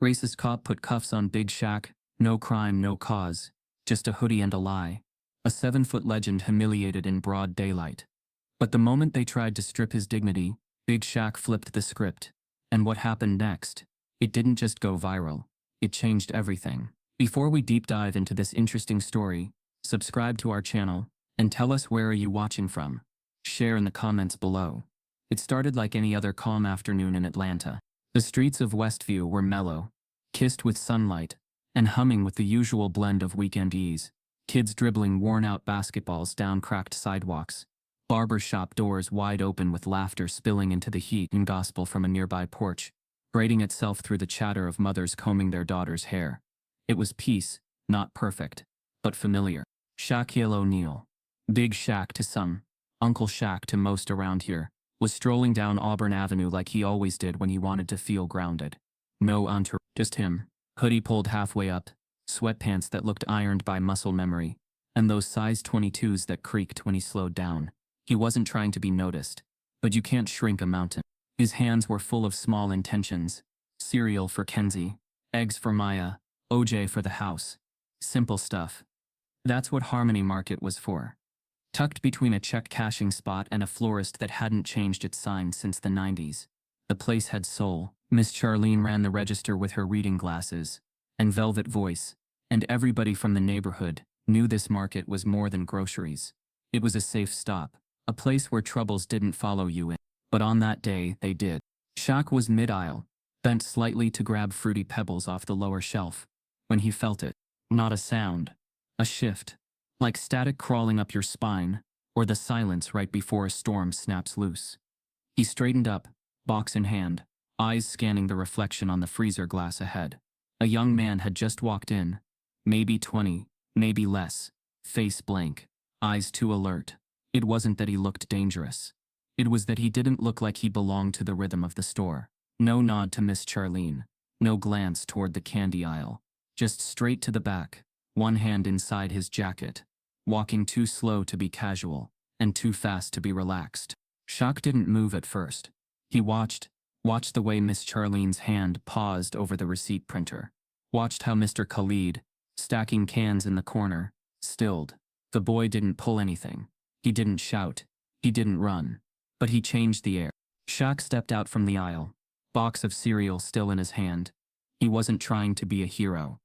Racist cop put cuffs on Big Shaq, no crime, no cause. Just a hoodie and a lie. A 7-foot legend humiliated in broad daylight. But the moment they tried to strip his dignity, Big Shaq flipped the script. And what happened next? It didn't just go viral. It changed everything. Before we deep dive into this interesting story, subscribe to our channel, and tell us where are you watching from. Share in the comments below. It started like any other calm afternoon in Atlanta. The streets of Westview were mellow, kissed with sunlight, and humming with the usual blend of weekend ease. Kids dribbling worn-out basketballs down cracked sidewalks. Barber shop doors wide open with laughter spilling into the heat and gospel from a nearby porch, braiding itself through the chatter of mothers combing their daughters' hair. It was peace, not perfect, but familiar. Shaquille O'Neal, Big Shaq to some, Uncle Shaq to most around here, was strolling down Auburn Avenue like he always did when he wanted to feel grounded. No entourage, just him, hoodie pulled halfway up, sweatpants that looked ironed by muscle memory, and those size 22s that creaked when he slowed down. He wasn't trying to be noticed, but you can't shrink a mountain. His hands were full of small intentions. Cereal for Kenzie, eggs for Maya, OJ for the house. Simple stuff. That's what Harmony Market was for. Tucked between a check cashing spot and a florist that hadn't changed its sign since the 90s. The place had soul. Miss Charlene ran the register with her reading glasses and velvet voice, and everybody from the neighborhood knew this market was more than groceries. It was a safe stop, a place where troubles didn't follow you in. But on that day, they did. Shaq was mid-aisle, bent slightly to grab fruity pebbles off the lower shelf, when he felt it. Not a sound. A shift. Like static crawling up your spine, or the silence right before a storm snaps loose. He straightened up, box in hand, eyes scanning the reflection on the freezer glass ahead. A young man had just walked in. Maybe 20, maybe less. Face blank. Eyes too alert. It wasn't that he looked dangerous. It was that he didn't look like he belonged to the rhythm of the store. No nod to Miss Charlene. No glance toward the candy aisle. Just straight to the back, one hand inside his jacket. Walking too slow to be casual, and too fast to be relaxed. Shaq didn't move at first. He watched the way Miss Charlene's hand paused over the receipt printer. Watched how Mr. Khalid, stacking cans in the corner, stilled. The boy didn't pull anything. He didn't shout. He didn't run. But he changed the air. Shaq stepped out from the aisle, box of cereal still in his hand. He wasn't trying to be a hero.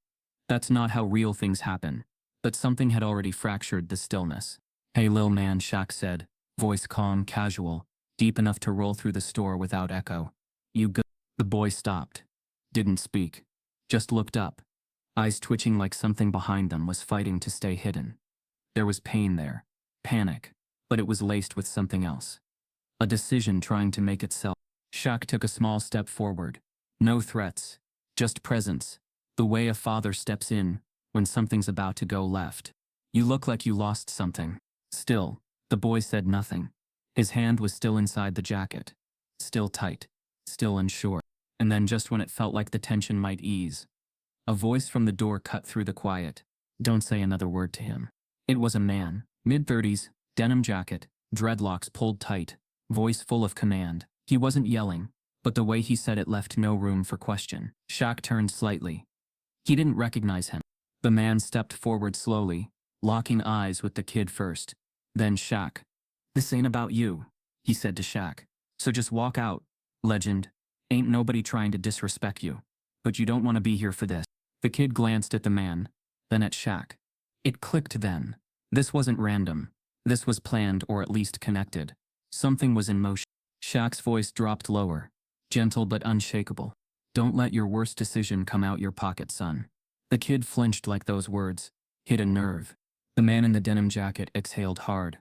That's not how real things happen. But something had already fractured the stillness. "Hey lil man," Shaq said, voice calm, casual, deep enough to roll through the store without echo. "You good?" The boy stopped. Didn't speak. Just looked up. Eyes twitching like something behind them was fighting to stay hidden. There was pain there. Panic. But it was laced with something else. A decision trying to make itself. Shaq took a small step forward. No threats. Just presence. The way a father steps in when something's about to go left. "You look like you lost something." Still, the boy said nothing. His hand was still inside the jacket. Still tight. Still unsure. And then just when it felt like the tension might ease, a voice from the door cut through the quiet. "Don't say another word to him." It was a man, mid-30s, denim jacket, dreadlocks pulled tight, voice full of command. He wasn't yelling, but the way he said it left no room for question. Shaq turned slightly. He didn't recognize him. The man stepped forward slowly, locking eyes with the kid first. Then Shaq. "This ain't about you," he said to Shaq. "So just walk out, legend. Ain't nobody trying to disrespect you. But you don't want to be here for this." The kid glanced at the man, then at Shaq. It clicked then. This wasn't random. This was planned or at least connected. Something was in motion. Shaq's voice dropped lower, gentle but unshakable. "Don't let your worst decision come out your pocket, son." The kid flinched like those words hit a nerve. The man in the denim jacket exhaled hard.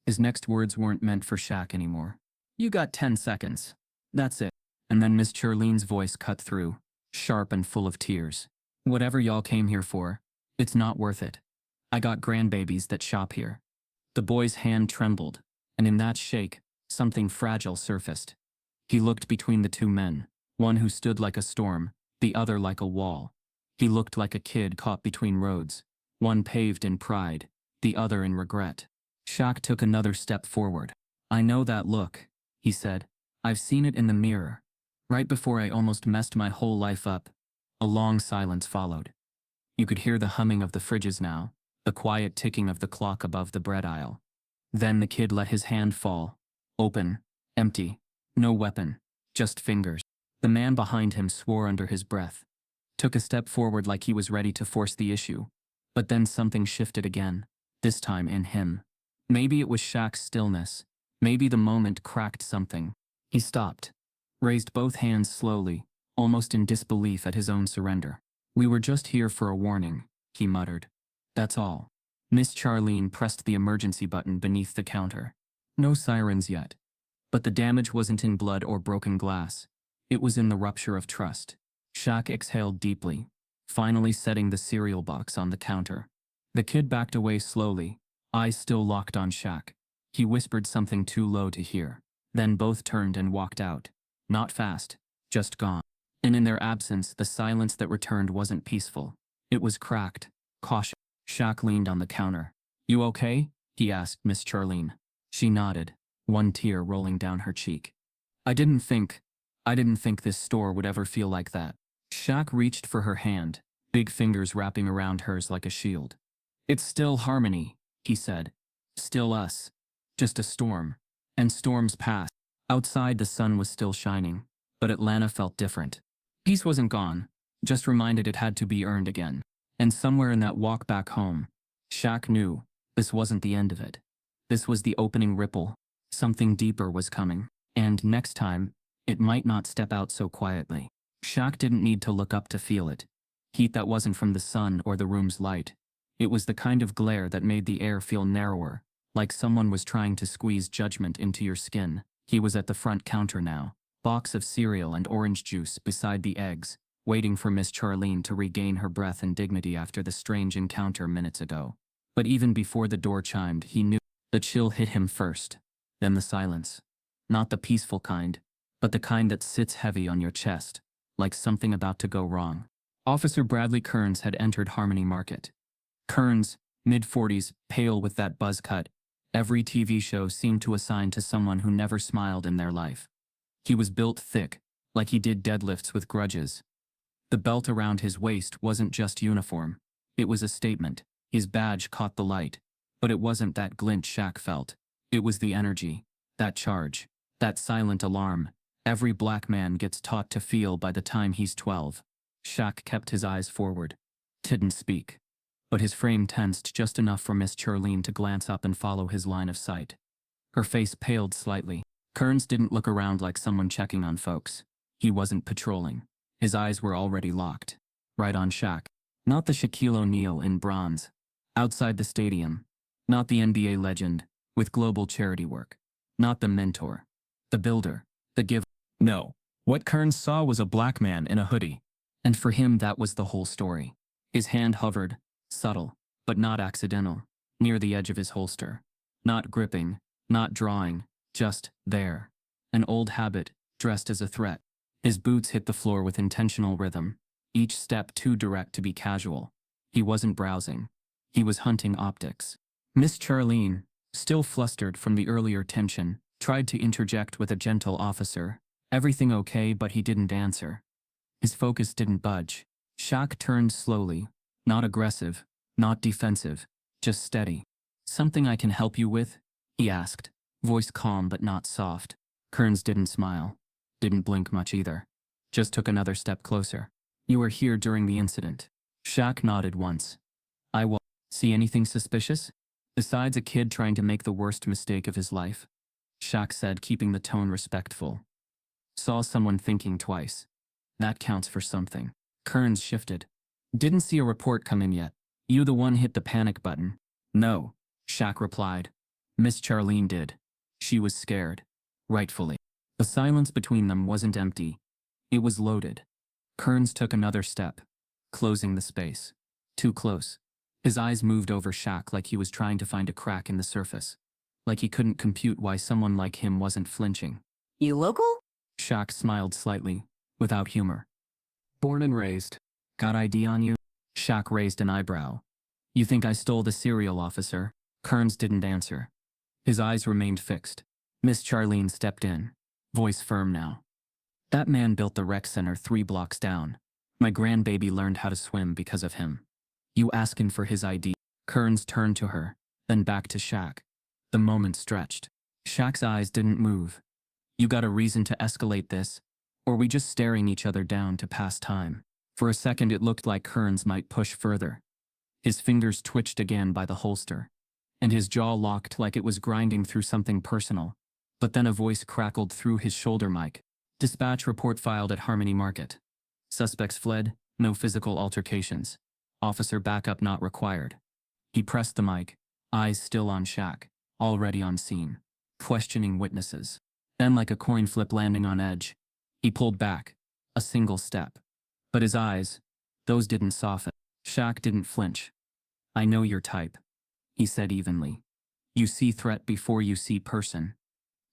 His next words weren't meant for Shaq anymore. "You got 10 seconds. That's it." And then Miss Charlene's voice cut through, sharp and full of tears. "Whatever y'all came here for, it's not worth it. I got grandbabies that shop here." The boy's hand trembled, and in that shake, something fragile surfaced. He looked between the two men, one who stood like a storm, the other like a wall. He looked like a kid caught between roads, one paved in pride, the other in regret. Shaq took another step forward. "I know that look," he said. "I've seen it in the mirror. Right before I almost messed my whole life up. A long silence followed. You could hear the humming of the fridges now, the quiet ticking of the clock above the bread aisle. Then the kid let his hand fall. Open. Empty. No weapon. Just fingers. The man behind him swore under his breath. Took a step forward like he was ready to force the issue. But then something shifted again. This time in him. Maybe it was Shaq's stillness. Maybe the moment cracked something. He stopped. Raised both hands slowly, almost in disbelief at his own surrender. "We were just here for a warning," he muttered. "That's all." Miss Charlene pressed the emergency button beneath the counter. No sirens yet. But the damage wasn't in blood or broken glass. It was in the rupture of trust. Shaq exhaled deeply, finally setting the cereal box on the counter. The kid backed away slowly, eyes still locked on Shaq. He whispered something too low to hear. Then both turned and walked out. Not fast, just gone. And in their absence, the silence that returned wasn't peaceful. It was cracked, cautious. Shaq leaned on the counter. "You okay?" he asked Miss Charlene. She nodded, one tear rolling down her cheek. I didn't think this store would ever feel like that." Shaq reached for her hand, big fingers wrapping around hers like a shield. "It's still Harmony," he said. "Still us. Just a storm. And storms pass." Outside the sun was still shining, but Atlanta felt different. Peace wasn't gone, just reminded it had to be earned again. And somewhere in that walk back home, Shaq knew this wasn't the end of it. This was the opening ripple. Something deeper was coming. And next time, it might not step out so quietly. Shaq didn't need to look up to feel it. Heat that wasn't from the sun or the room's light. It was the kind of glare that made the air feel narrower, like someone was trying to squeeze judgment into your skin. He was at the front counter now, box of cereal and orange juice beside the eggs, waiting for Miss Charlene to regain her breath and dignity after the strange encounter minutes ago. But even before the door chimed, he knew. The chill hit him first, then the silence. Not the peaceful kind, but the kind that sits heavy on your chest, like something about to go wrong. Officer Bradley Kearns had entered Harmony Market. Kearns, mid-40s, pale with that buzz cut, every TV show seemed to assign to someone who never smiled in their life. He was built thick, like he did deadlifts with grudges. The belt around his waist wasn't just uniform. It was a statement. His badge caught the light. But it wasn't that glint Shaq felt. It was the energy. That charge. That silent alarm. Every black man gets taught to feel by the time he's 12. Shaq kept his eyes forward. Didn't speak. But his frame tensed just enough for Miss Charlene to glance up and follow his line of sight. Her face paled slightly. Kearns didn't look around like someone checking on folks. He wasn't patrolling. His eyes were already locked. Right on Shaq. Not the Shaquille O'Neal in bronze. Outside the stadium. Not the NBA legend, with global charity work. Not the mentor. The builder. The giver. No. What Kearns saw was a black man in a hoodie. And for him that was the whole story. His hand hovered, subtle, but not accidental, near the edge of his holster. Not gripping, not drawing, just there. An old habit, dressed as a threat. His boots hit the floor with intentional rhythm, each step too direct to be casual. He wasn't browsing. He was hunting optics. Miss Charlene, still flustered from the earlier tension, tried to interject with a gentle officer. Everything okay, but he didn't answer. His focus didn't budge. Shaq turned slowly, not aggressive, not defensive, just steady. "Something I can help you with?" he asked, voice calm but not soft. Kearns didn't smile. Didn't blink much either. Just took another step closer. "You were here during the incident." Shaq nodded once. "I will. See anything suspicious? Besides a kid trying to make the worst mistake of his life?" Shaq said, keeping the tone respectful. "Saw someone thinking twice. That counts for something." Kearns shifted. "Didn't see a report come in yet. You the one hit the panic button?" "No," Shaq replied. "Miss Charlene did. She was scared. Rightfully." The silence between them wasn't empty. It was loaded. Kearns took another step, closing the space. Too close. His eyes moved over Shaq like he was trying to find a crack in the surface. Like he couldn't compute why someone like him wasn't flinching. "You local?" Shaq smiled slightly, without humor. "Born and raised. Got ID on you?" Shaq raised an eyebrow. "You think I stole the cereal, officer?" Kearns didn't answer. His eyes remained fixed. Miss Charlene stepped in, voice firm now. "That man built the rec center 3 blocks down. My grandbaby learned how to swim because of him. You asking for his ID? Kearns turned to her, then back to Shaq. The moment stretched. Shaq's eyes didn't move. You got a reason to escalate this? Or we just staring each other down to pass time? For a second it looked like Kearns might push further. His fingers twitched again by the holster, and his jaw locked like it was grinding through something personal. But then a voice crackled through his shoulder mic. Dispatch report filed at Harmony Market. Suspects fled, no physical altercations. Officer backup not required. He pressed the mic, eyes still on Shaq, already on scene, questioning witnesses. Then like a coin flip landing on edge, he pulled back, a single step. But his eyes, those didn't soften. Shaq didn't flinch. I know your type, he said evenly. You see threat before you see person.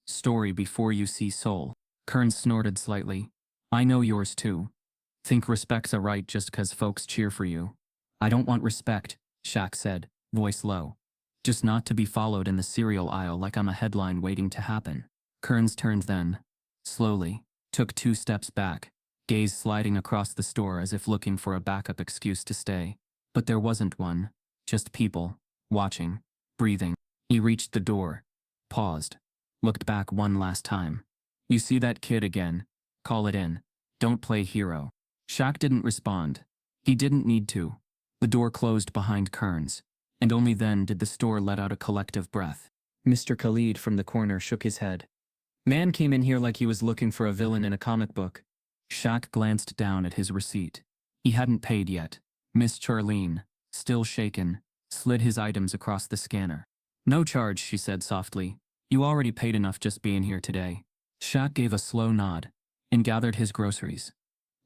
Story before you see soul. Kearns snorted slightly. I know yours too. Think respect's a right just 'cause folks cheer for you. I don't want respect, Shaq said, voice low. Just not to be followed in the cereal aisle like I'm a headline waiting to happen. Kearns turned then, slowly, took 2 steps back, gaze sliding across the store as if looking for a backup excuse to stay. But there wasn't one, just people, watching, breathing. He reached the door, paused, looked back one last time. You see that kid again? Call it in. Don't play hero. Shaq didn't respond. He didn't need to. The door closed behind Kearns, and only then did the store let out a collective breath. Mr. Khalid from the corner shook his head. Man came in here like he was looking for a villain in a comic book. Shaq glanced down at his receipt. He hadn't paid yet. Miss Charlene, still shaken, slid his items across the scanner. No charge, she said softly. You already paid enough just being here today. Shaq gave a slow nod and gathered his groceries.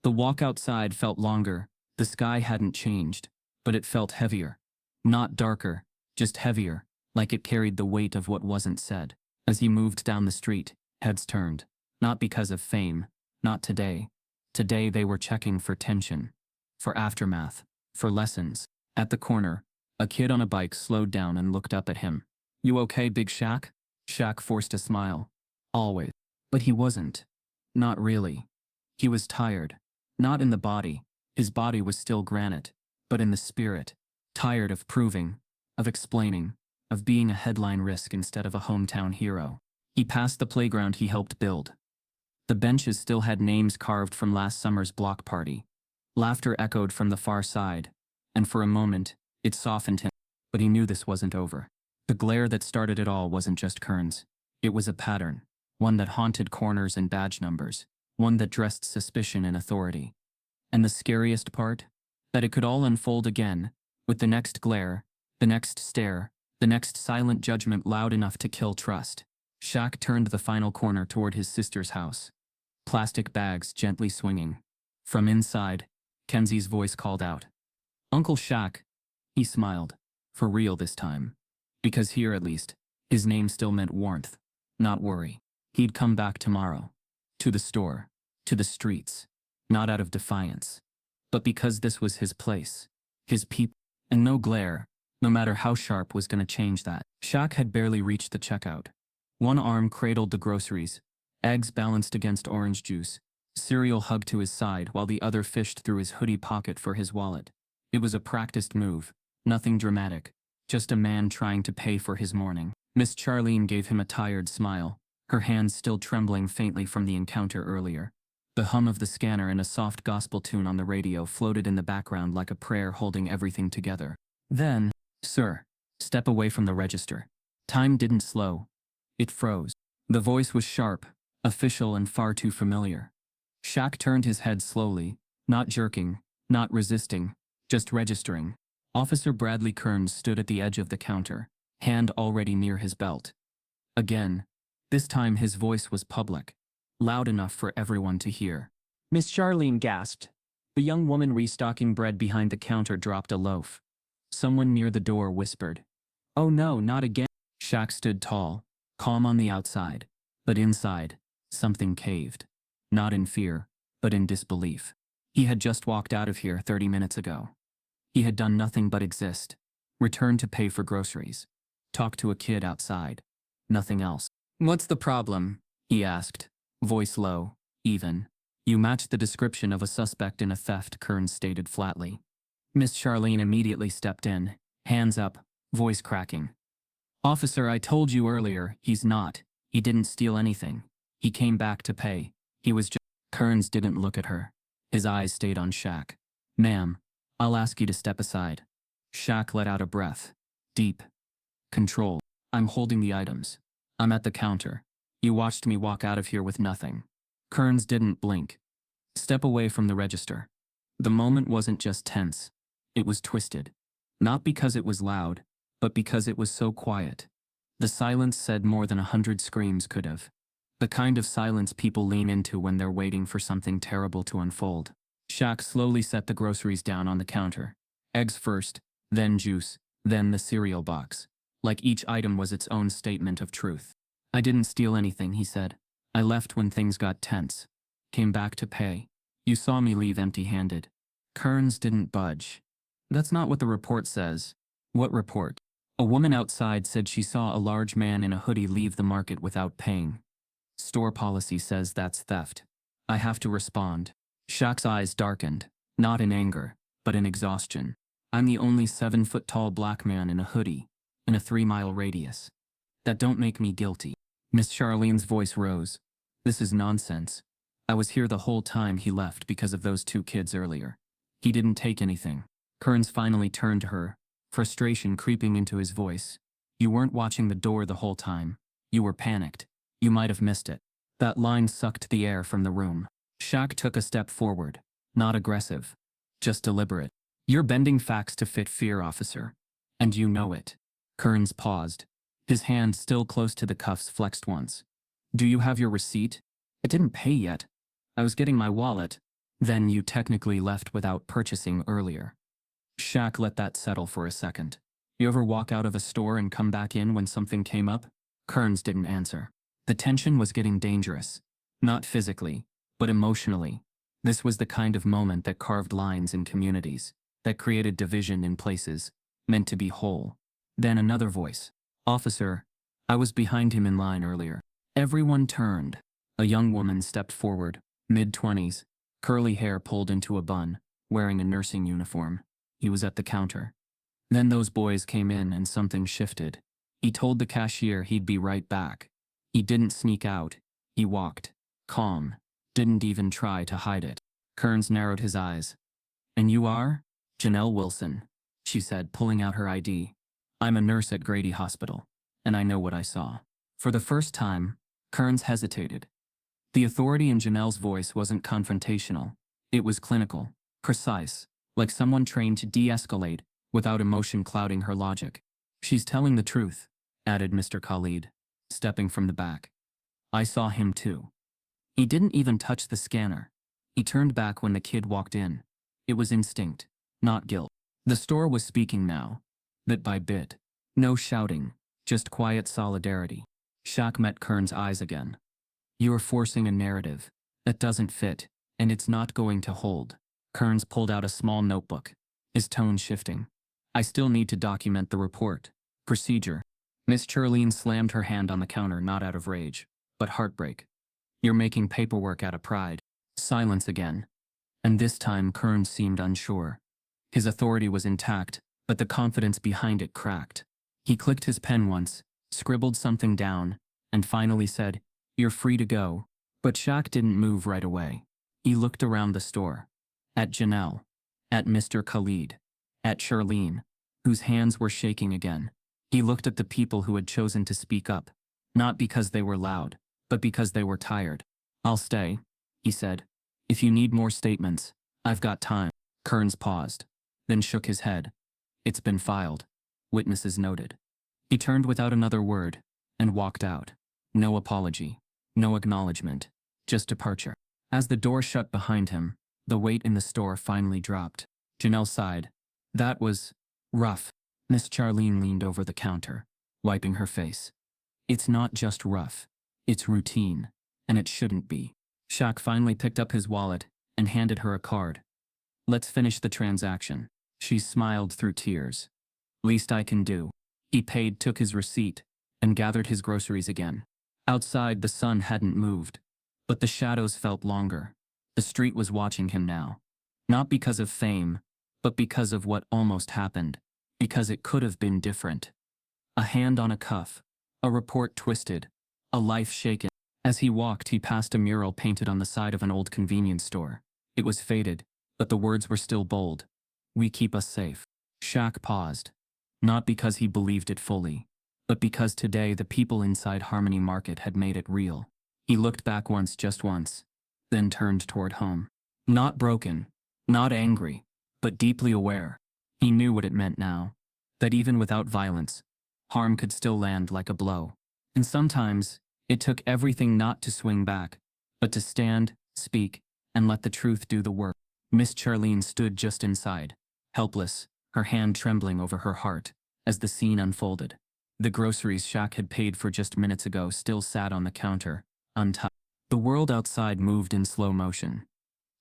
The walk outside felt longer. The sky hadn't changed, but it felt heavier. Not darker, just heavier, like it carried the weight of what wasn't said. As he moved down the street, heads turned. Not because of fame, not today. Today they were checking for tension, for aftermath, for lessons. At the corner, a kid on a bike slowed down and looked up at him. You okay, Big Shaq? Shaq forced a smile. Always. But he wasn't. Not really. He was tired. Not in the body. His body was still granite. But in the spirit. Tired of proving, of explaining, of being a headline risk instead of a hometown hero. He passed the playground he helped build. The benches still had names carved from last summer's block party. Laughter echoed from the far side, and for a moment, it softened him. But he knew this wasn't over. The glare that started it all wasn't just Kearns. It was a pattern, one that haunted corners and badge numbers, one that dressed suspicion in authority. And the scariest part? That it could all unfold again, with the next glare, the next stare, the next silent judgment loud enough to kill trust. Shaq turned the final corner toward his sister's house. Plastic bags gently swinging. From inside, Kenzie's voice called out. Uncle Shaq. He smiled. For real this time. Because here at least, his name still meant warmth, not worry. He'd come back tomorrow. To the store. To the streets. Not out of defiance. But because this was his place. His people. And no glare, no matter how sharp, was going to change that. Shaq had barely reached the checkout. One arm cradled the groceries, eggs balanced against orange juice, cereal hugged to his side while the other fished through his hoodie pocket for his wallet. It was a practiced move, nothing dramatic, just a man trying to pay for his morning. Miss Charlene gave him a tired smile, her hands still trembling faintly from the encounter earlier. The hum of the scanner and a soft gospel tune on the radio floated in the background like a prayer holding everything together. Then, sir, step away from the register. Time didn't slow. It froze. The voice was sharp, official, and far too familiar. Shaq turned his head slowly, not jerking, not resisting, just registering. Officer Bradley Kearns stood at the edge of the counter, hand already near his belt. Again, this time his voice was public, loud enough for everyone to hear. Miss Charlene gasped. The young woman restocking bread behind the counter dropped a loaf. Someone near the door whispered, "Oh no, not again." Shaq stood tall, calm on the outside, but inside, something caved. Not in fear, but in disbelief. He had just walked out of here 30 minutes ago. He had done nothing but exist, returned to pay for groceries, talk to a kid outside. Nothing else. What's the problem? He asked, voice low, even. You match the description of a suspect in a theft, Kearns stated flatly. Miss Charlene immediately stepped in, hands up, voice cracking. Officer, I told you earlier, he's not. He didn't steal anything. He came back to pay. He was just… Kearns didn't look at her. His eyes stayed on Shaq. Ma'am, I'll ask you to step aside. Shaq let out a breath. Deep. Control. I'm holding the items. I'm at the counter. You watched me walk out of here with nothing. Kearns didn't blink. Step away from the register. The moment wasn't just tense. It was twisted. Not because it was loud, but because it was so quiet. The silence said more than 100 screams could have. The kind of silence people lean into when they're waiting for something terrible to unfold. Shaq slowly set the groceries down on the counter. Eggs first, then juice, then the cereal box. Like each item was its own statement of truth. I didn't steal anything, he said. I left when things got tense. Came back to pay. You saw me leave empty-handed. Kearns didn't budge. That's not what the report says. What report? A woman outside said she saw a large man in a hoodie leave the market without paying. Store policy says that's theft. I have to respond. Shaq's eyes darkened, not in anger, but in exhaustion. I'm the only 7-foot-tall black man in a hoodie, in a 3-mile radius. That don't make me guilty. Miss Charlene's voice rose. This is nonsense. I was here the whole time he left because of those 2 kids earlier. He didn't take anything. Kearns finally turned to her, frustration creeping into his voice. You weren't watching the door the whole time. You were panicked. You might have missed it. That line sucked the air from the room. Shaq took a step forward, not aggressive, just deliberate. You're bending facts to fit fear, officer. And you know it. Kearns paused. His hand still close to the cuffs flexed once. Do you have your receipt? I didn't pay yet. I was getting my wallet. Then you technically left without purchasing earlier. Shaq let that settle for a second. You ever walk out of a store and come back in when something came up? Kearns didn't answer. The tension was getting dangerous. Not physically, but emotionally. This was the kind of moment that carved lines in communities, that created division in places, meant to be whole. Then another voice. Officer, I was behind him in line earlier. Everyone turned. A young woman stepped forward, mid-20s, curly hair pulled into a bun, wearing a nursing uniform. He was at the counter. Then those boys came in and something shifted. He told the cashier he'd be right back. He didn't sneak out. He walked. Calm. Didn't even try to hide it. Kearns narrowed his eyes. And you are? Janelle Wilson, she said, pulling out her ID. I'm a nurse at Grady Hospital, and I know what I saw. For the first time, Kearns hesitated. The authority in Janelle's voice wasn't confrontational. It was clinical, precise, like someone trained to de-escalate without emotion clouding her logic. She's telling the truth, added Mr. Khalid, stepping from the back. I saw him too. He didn't even touch the scanner. He turned back when the kid walked in. It was instinct, not guilt. The store was speaking now, bit by bit. No shouting, just quiet solidarity. Shaq met Kearns' eyes again. You're forcing a narrative that doesn't fit, and it's not going to hold. Kearns pulled out a small notebook, his tone shifting. I still need to document the report. Procedure. Miss Charlene slammed her hand on the counter, not out of rage, but heartbreak. You're making paperwork out of pride. Silence again. And this time Kearns seemed unsure. His authority was intact, but the confidence behind it cracked. He clicked his pen once, scribbled something down, and finally said, You're free to go. But Shaq didn't move right away. He looked around the store. At Janelle. At Mr. Khalid. At Charlene, whose hands were shaking again. He looked at the people who had chosen to speak up, not because they were loud, but because they were tired. I'll stay, he said. If you need more statements, I've got time. Kearns paused, then shook his head. It's been filed. Witnesses noted. He turned without another word and walked out. No apology, no acknowledgement, just departure. As the door shut behind him, the weight in the store finally dropped. Janelle sighed. That was rough. Miss Charlene leaned over the counter, wiping her face. It's not just rough. It's routine, and it shouldn't be. Shaq finally picked up his wallet and handed her a card. Let's finish the transaction. She smiled through tears. Least I can do. He paid, took his receipt, and gathered his groceries again. Outside, the sun hadn't moved, but the shadows felt longer. The street was watching him now. Not because of fame, but because of what almost happened. Because it could have been different. A hand on a cuff. A report twisted. A life shaken. As he walked, he passed a mural painted on the side of an old convenience store. It was faded, but the words were still bold. "We keep us safe." Shaq paused. Not because he believed it fully, but because today the people inside Harmony Market had made it real. He looked back once, just once, then turned toward home. Not broken, not angry, but deeply aware. He knew what it meant now. That even without violence, harm could still land like a blow. And sometimes, it took everything not to swing back, but to stand, speak, and let the truth do the work. Miss Charlene stood just inside, helpless, her hand trembling over her heart, as the scene unfolded. The groceries Shaq had paid for just minutes ago still sat on the counter, untouched. The world outside moved in slow motion.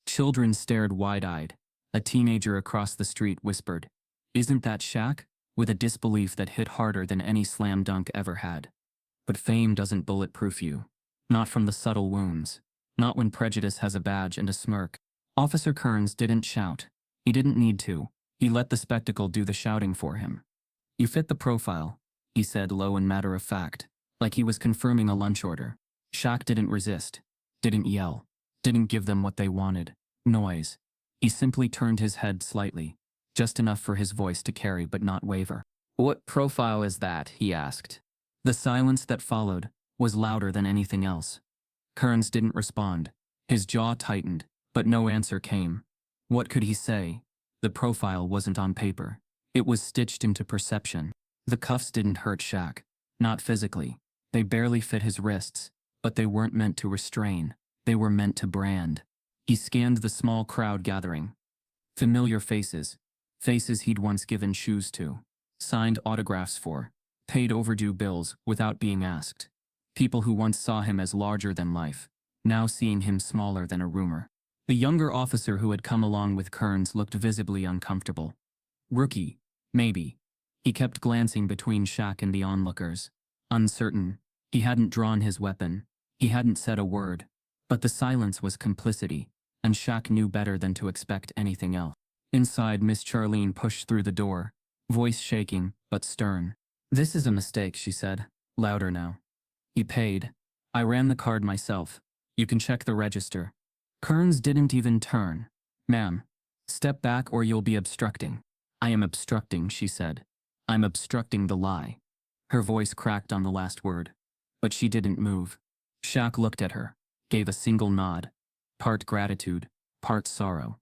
Children stared wide-eyed. A teenager across the street whispered, "Isn't that Shaq?" with a disbelief that hit harder than any slam dunk ever had. But fame doesn't bulletproof you. Not from the subtle wounds. Not when prejudice has a badge and a smirk. Officer Kearns didn't shout. He didn't need to. He let the spectacle do the shouting for him. "You fit the profile," he said, low and matter-of-fact, like he was confirming a lunch order. Shaq didn't resist. Didn't yell. Didn't give them what they wanted. Noise. He simply turned his head slightly. Just enough for his voice to carry but not waver. "What profile is that?" he asked. The silence that followed was louder than anything else. Kearns didn't respond. His jaw tightened, but no answer came. What could he say? The profile wasn't on paper. It was stitched into perception. The cuffs didn't hurt Shaq. Not physically. They barely fit his wrists, but they weren't meant to restrain. They were meant to brand. He scanned the small crowd gathering. Familiar faces. Faces he'd once given shoes to. Signed autographs for. Paid overdue bills without being asked. People who once saw him as larger than life, now seeing him smaller than a rumor. The younger officer who had come along with Kearns looked visibly uncomfortable. Rookie, maybe. He kept glancing between Shaq and the onlookers. Uncertain. He hadn't drawn his weapon. He hadn't said a word. But the silence was complicity, and Shaq knew better than to expect anything else. Inside, Miss Charlene pushed through the door, voice shaking, but stern. "This is a mistake," she said, louder now. "He paid. I ran the card myself. You can check the register." Kearns didn't even turn. "Ma'am, step back or you'll be obstructing." "I am obstructing," she said. "I'm obstructing the lie." Her voice cracked on the last word. But she didn't move. Shaq looked at her, gave a single nod. Part gratitude, part sorrow.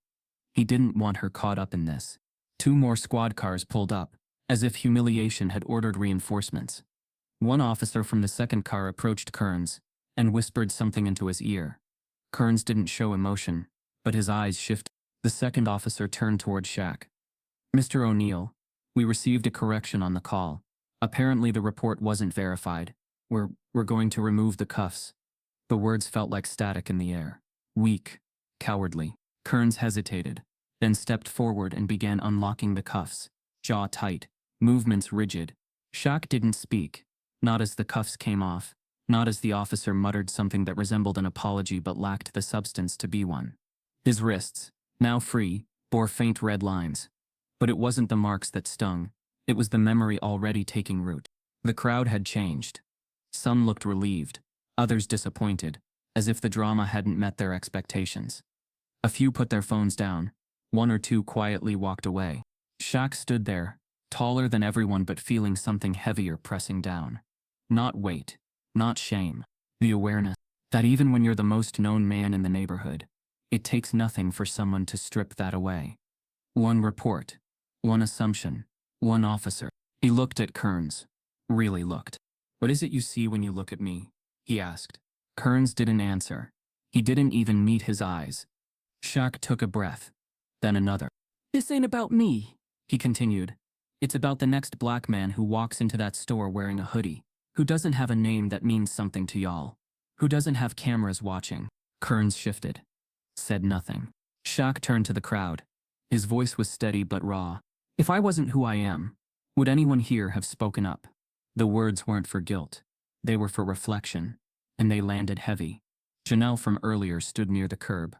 He didn't want her caught up in this. 2 more squad cars pulled up, as if humiliation had ordered reinforcements. One officer from the second car approached Kearns and whispered something into his ear. Kearns didn't show emotion, but his eyes shifted. The second officer turned toward Shaq. "Mr. O'Neal, we received a correction on the call. Apparently the report wasn't verified. We're going to remove the cuffs." The words felt like static in the air. Weak. Cowardly. Kearns hesitated, then stepped forward and began unlocking the cuffs. Jaw tight. Movements rigid. Shaq didn't speak. Not as the cuffs came off. Not as the officer muttered something that resembled an apology but lacked the substance to be one. His wrists, now free, bore faint red lines. But it wasn't the marks that stung. It was the memory already taking root. The crowd had changed. Some looked relieved, others disappointed, as if the drama hadn't met their expectations. A few put their phones down. 1 or 2 quietly walked away. Shaq stood there, taller than everyone but feeling something heavier pressing down. Not weight, not shame. The awareness that even when you're the most known man in the neighborhood, it takes nothing for someone to strip that away. One report, one assumption, one officer. He looked at Kearns. Really looked. "What is it you see when you look at me?" he asked. Kearns didn't answer. He didn't even meet his eyes. Shaq took a breath, then another. "This ain't about me," he continued. "It's about the next black man who walks into that store wearing a hoodie, who doesn't have a name that means something to y'all, who doesn't have cameras watching." Kearns shifted. Said nothing. Shaq turned to the crowd. His voice was steady but raw. "If I wasn't who I am, would anyone here have spoken up?" The words weren't for guilt. They were for reflection. And they landed heavy. Janelle from earlier stood near the curb.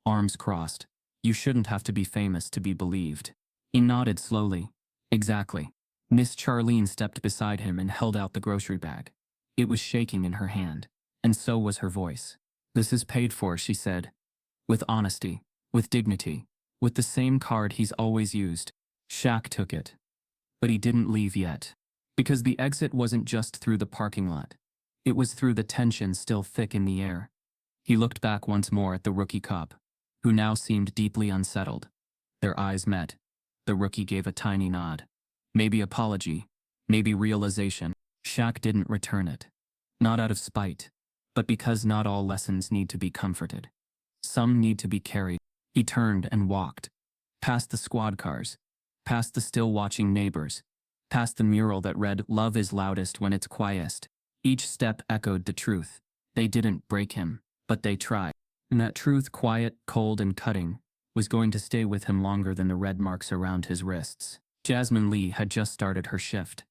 arms crossed. You shouldn't have to be famous to be believed. He nodded slowly. Exactly. Miss Charlene stepped beside him and held out the grocery bag. It was shaking in her hand, and so was her voice. This is paid for, she said. With honesty, with dignity, with the same card he's always used. Shaq took it. But he didn't leave yet. Because the exit wasn't just through the parking lot. It was through the tension still thick in the air. He looked back once more at the rookie cop, who now seemed deeply unsettled. Their eyes met. The rookie gave a tiny nod. Maybe apology, maybe realization. Shaq didn't return it. Not out of spite, but because not all lessons need to be comforted. Some need to be carried. He turned and walked. Past the squad cars, past the still watching neighbors, past the mural that read, "Love is loudest when it's quietest." Each step echoed the truth. They didn't break him, but they tried. And that truth, quiet, cold, and cutting, was going to stay with him longer than the red marks around his wrists. Jasmine Lee had just started her shift.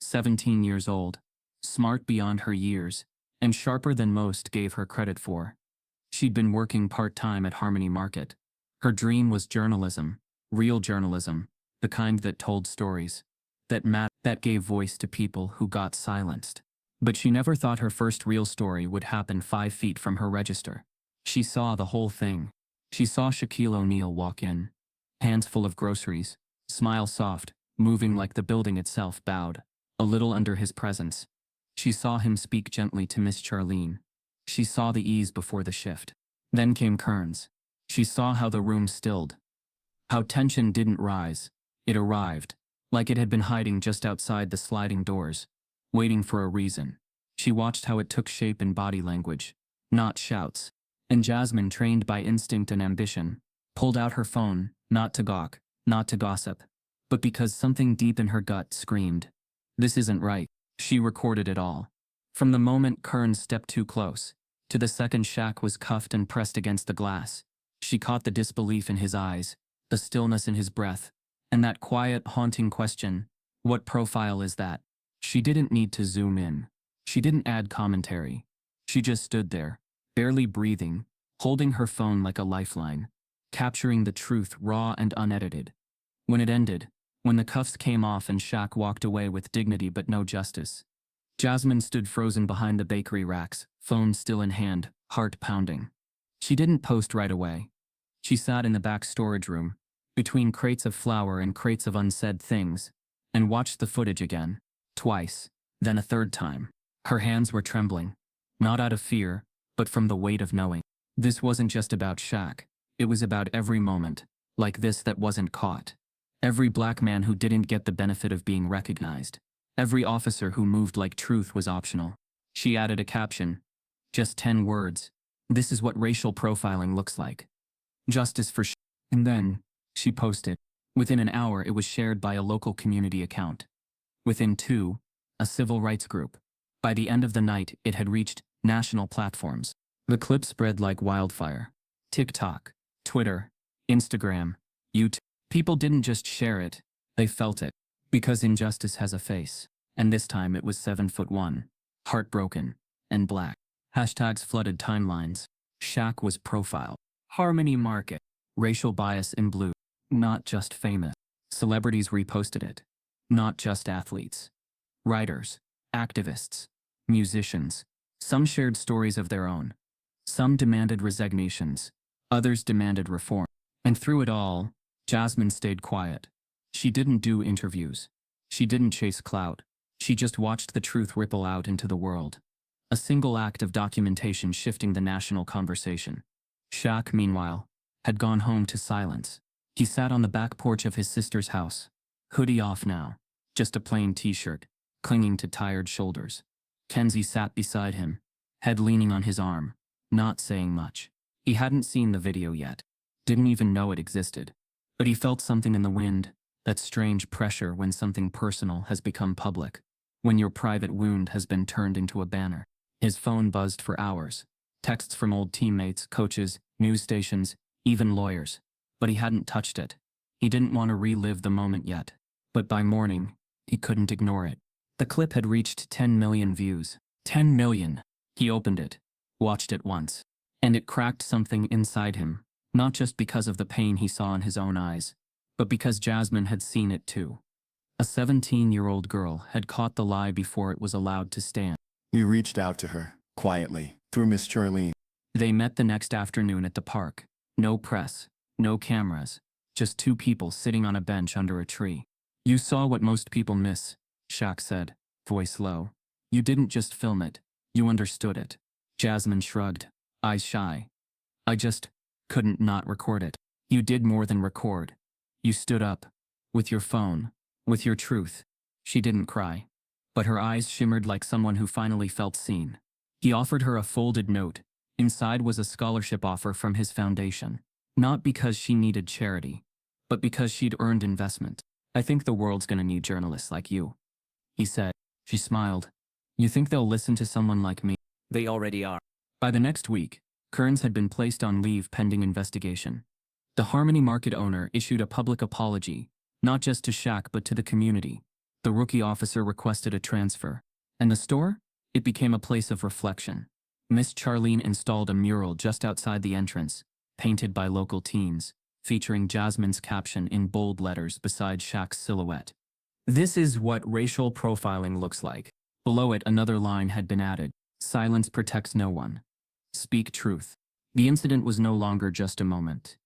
17 years old, smart beyond her years, and sharper than most gave her credit for. She'd been working part-time at Harmony Market. Her dream was journalism, real journalism, the kind that told stories, that gave voice to people who got silenced. But she never thought her first real story would happen 5 feet from her register. She saw the whole thing. She saw Shaquille O'Neal walk in, hands full of groceries, smile soft, moving like the building itself bowed, a little under his presence. She saw him speak gently to Miss Charlene. She saw the ease before the shift. Then came Kearns. She saw how the room stilled. How tension didn't rise. It arrived, like it had been hiding just outside the sliding doors, waiting for a reason. She watched how it took shape in body language, not shouts. And Jasmine, trained by instinct and ambition, pulled out her phone, not to gawk, not to gossip, but because something deep in her gut screamed, "This isn't right." She recorded it all. From the moment Kearns stepped too close, to the second Shaq was cuffed and pressed against the glass. She caught the disbelief in his eyes, the stillness in his breath, and that quiet, haunting question, "What profile is that?" She didn't need to zoom in. She didn't add commentary. She just stood there, barely breathing, holding her phone like a lifeline, capturing the truth raw and unedited. When it ended, when the cuffs came off and Shaq walked away with dignity but no justice, Jasmine stood frozen behind the bakery racks, phone still in hand, heart pounding. She didn't post right away. She sat in the back storage room, between crates of flour and crates of unsaid things, and watched the footage again, twice, then a third time. Her hands were trembling, not out of fear, but from the weight of knowing. This wasn't just about Shaq. It was about every moment, like this, that wasn't caught. Every black man who didn't get the benefit of being recognized. Every officer who moved like truth was optional. She added a caption. Just 10 words. "This is what racial profiling looks like. Justice for Shaq." And then, she posted. Within an hour it was shared by a local community account. Within 2, a civil rights group. By the end of the night it had reached national platforms. The clip spread like wildfire. TikTok, Twitter, Instagram, YouTube. People didn't just share it, they felt it. Because injustice has a face. And this time it was 7'1", heartbroken, and black. Hashtags flooded timelines. Shaq was profiled. Harmony Market. Racial bias in blue. Not just famous. Celebrities reposted it. Not just athletes. Writers, activists, musicians. Some shared stories of their own. Some demanded resignations. Others demanded reform. And through it all, Jasmine stayed quiet. She didn't do interviews. She didn't chase clout. She just watched the truth ripple out into the world. A single act of documentation shifting the national conversation. Shaq, meanwhile, had gone home to silence. He sat on the back porch of his sister's house. Hoodie off now. Just a plain t-shirt, clinging to tired shoulders. Kenzie sat beside him, head leaning on his arm, not saying much. He hadn't seen the video yet. Didn't even know it existed. But he felt something in the wind, that strange pressure when something personal has become public. When your private wound has been turned into a banner. His phone buzzed for hours. Texts from old teammates, coaches, news stations, even lawyers. But he hadn't touched it. He didn't want to relive the moment yet. But by morning, he couldn't ignore it. The clip had reached 10 million views. 10 million. He opened it, watched it once. And it cracked something inside him. Not just because of the pain he saw in his own eyes, but because Jasmine had seen it too. A 17-year-old girl had caught the lie before it was allowed to stand. We reached out to her, quietly, through Miss Charlene. They met the next afternoon at the park. No press, no cameras, just two people sitting on a bench under a tree. You saw what most people miss, Shaq said, voice low. You didn't just film it, you understood it. Jasmine shrugged, eyes shy. I just couldn't not record it. You did more than record. You stood up. With your phone. With your truth. She didn't cry. But her eyes shimmered like someone who finally felt seen. He offered her a folded note. Inside was a scholarship offer from his foundation. Not because she needed charity, but because she'd earned investment. I think the world's gonna need journalists like you, he said. She smiled. You think they'll listen to someone like me? They already are. By the next week, Kearns had been placed on leave pending investigation. The Harmony Market owner issued a public apology, not just to Shaq but to the community. The rookie officer requested a transfer. And the store? It became a place of reflection. Miss Charlene installed a mural just outside the entrance, painted by local teens, featuring Jasmine's caption in bold letters beside Shaq's silhouette. This is what racial profiling looks like. Below it, another line had been added. Silence protects no one. Speak truth. The incident was no longer just a moment.